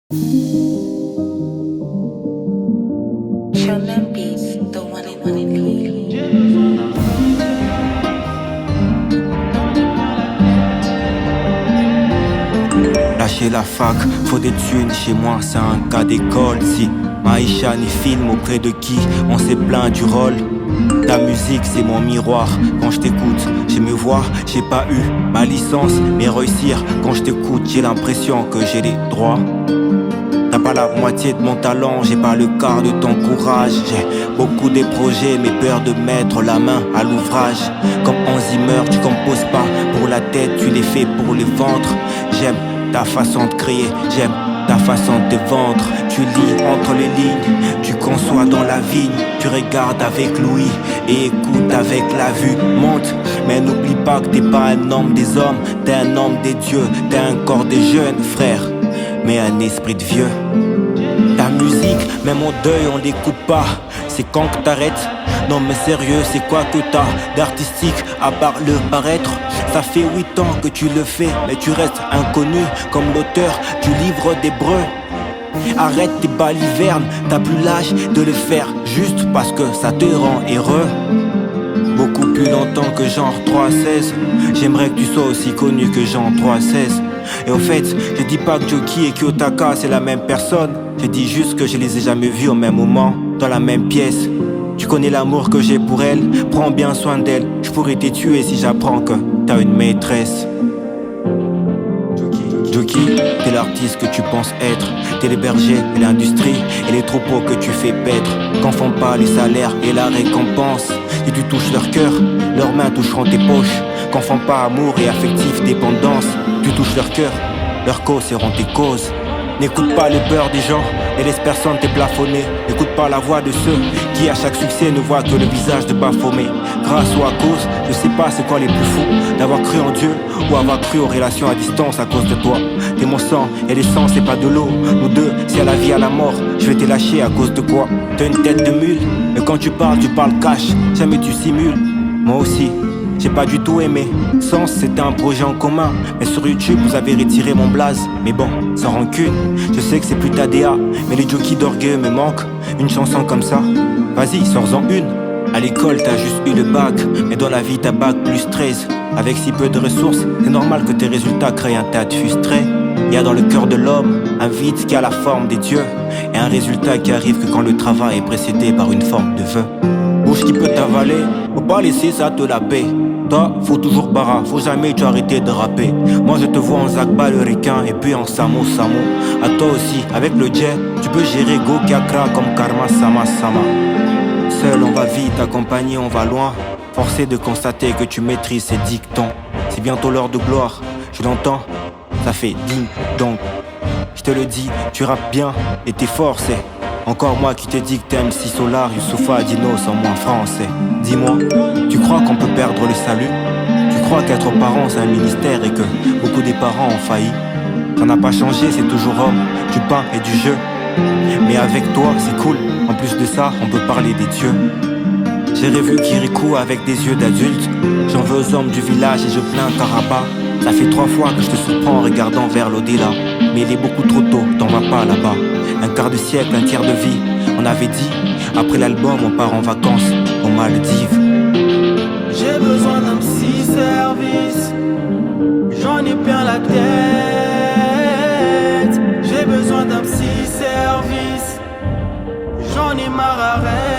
Sherman Beats, the one and only. Lâcher la fac, faut des thunes, chez moi c'est un cas d'école. Si Maïcha ni film auprès de qui on s'est plaint du rôle. Ta musique c'est mon miroir, quand je t'écoute, j'ai me voir, j'ai pas eu ma licence, mais réussir quand je t'écoute, j'ai l'impression que j'ai les droits. T'as pas la moitié de mon talent, j'ai pas le quart de ton courage. J'ai beaucoup des projets, mais peur de mettre la main à l'ouvrage. Comme Hans Zimmer, tu composes pas pour la tête, tu les fais pour les ventres. J'aime ta façon de créer, j'aime ta façon de te vendre. Tu lis entre les lignes, tu conçois dans la vigne. Tu regardes avec l'ouïe et écoutes avec la vue. Monte, mais n'oublie pas que t'es pas un homme des hommes, t'es un homme des dieux, t'es un corps des jeunes frères, mais un esprit de vieux. Ta musique, même en deuil on l'écoute pas. C'est quand que t'arrêtes? Non mais sérieux, c'est quoi que t'as d'artistique à part le paraître? Ça fait 8 ans que tu le fais, mais tu restes inconnu comme l'auteur du livre d'Hébreux. Arrête tes balivernes, t'as plus l'âge de le faire juste parce que ça te rend heureux. Beaucoup plus longtemps que genre 3-16. J'aimerais que tu sois aussi connu que genre 3-16. Et au fait, je dis pas que Joki et Kiyotaka c'est la même personne. Je dis juste que je les ai jamais vus au même moment, dans la même pièce. Tu connais l'amour que j'ai pour elle, prends bien soin d'elle. Je pourrais te tuer si j'apprends que t'as une maîtresse. Joki, t'es l'artiste que tu penses être. T'es les bergers et l'industrie et les troupeaux que tu fais paître. Confond pas les salaires et la récompense. Si tu touches leur cœur, leurs mains toucheront tes poches. Confond pas amour et affectif dépendance. Tu touches leur cœur, leurs causes seront tes causes. N'écoute pas les peurs des gens et laisse personne te plafonner. N'écoute pas la voix de ceux qui à chaque succès ne voient que le visage de Baphomet. Grâce ou à cause, je sais pas c'est quoi les plus fous, d'avoir cru en Dieu ou avoir cru aux relations à distance à cause de toi. T'es mon sang et l'essence c'est pas de l'eau. Nous deux c'est à la vie à la mort. Je vais te lâcher à cause de quoi? T'as une tête de mule, mais quand tu parles cash. Jamais tu simules, moi aussi j'ai pas du tout aimé. Sens c'était un projet en commun, mais sur YouTube vous avez retiré mon blaze. Mais bon, sans rancune, je sais que c'est plus ta DA, mais les jockeys d'orgueil me manquent. Une chanson comme ça, vas-y sors-en une. À l'école t'as juste eu le bac, mais dans la vie t'as bac plus 13. Avec si peu de ressources, c'est normal que tes résultats créent un tas de frustrés. Y'a dans le cœur de l'homme un vide qui a la forme des dieux, et un résultat qui arrive que quand le travail est précédé par une forme de vœu. Bouche qui peut t'avaler, faut pas laisser ça te la paix. Toi, faut toujours bara, faut jamais tu arrêter de rapper. Moi je te vois en Zakba le requin et puis en Samo Samo. À toi aussi, avec le jet, tu peux gérer Go Kiakra comme Karma Sama Sama. Seul on va vite, accompagné on va loin. Forcé de constater que tu maîtrises ces dictons. C'est bientôt l'heure de gloire, je l'entends, ça fait ding dong. Je te le dis, tu rappes bien et t'es fort, c'est encore moi qui te dis que t'aimes si Solar, Youssoufa, Dino sont moins français. Dis-moi, tu crois qu'on peut perdre le salut? Tu crois qu'être parent c'est un ministère et que beaucoup des parents ont failli? Ça n'a pas changé, c'est toujours homme, du pain et du jeu. Mais avec toi c'est cool, en plus de ça on peut parler des dieux. J'ai revu Kirikou avec des yeux d'adulte. J'en veux aux hommes du village et je plains Karaba. Ça fait 3 fois que je te surprends en regardant vers l'au-delà. Mais il est beaucoup trop tôt, t'en vas pas là-bas. Un quart de siècle, un tiers de vie. On avait dit, après l'album on part en vacances aux Maldives. J'ai besoin d'un petit service, j'en ai plein la tête. J'ai besoin d'un petit service, j'en ai marre, arrête.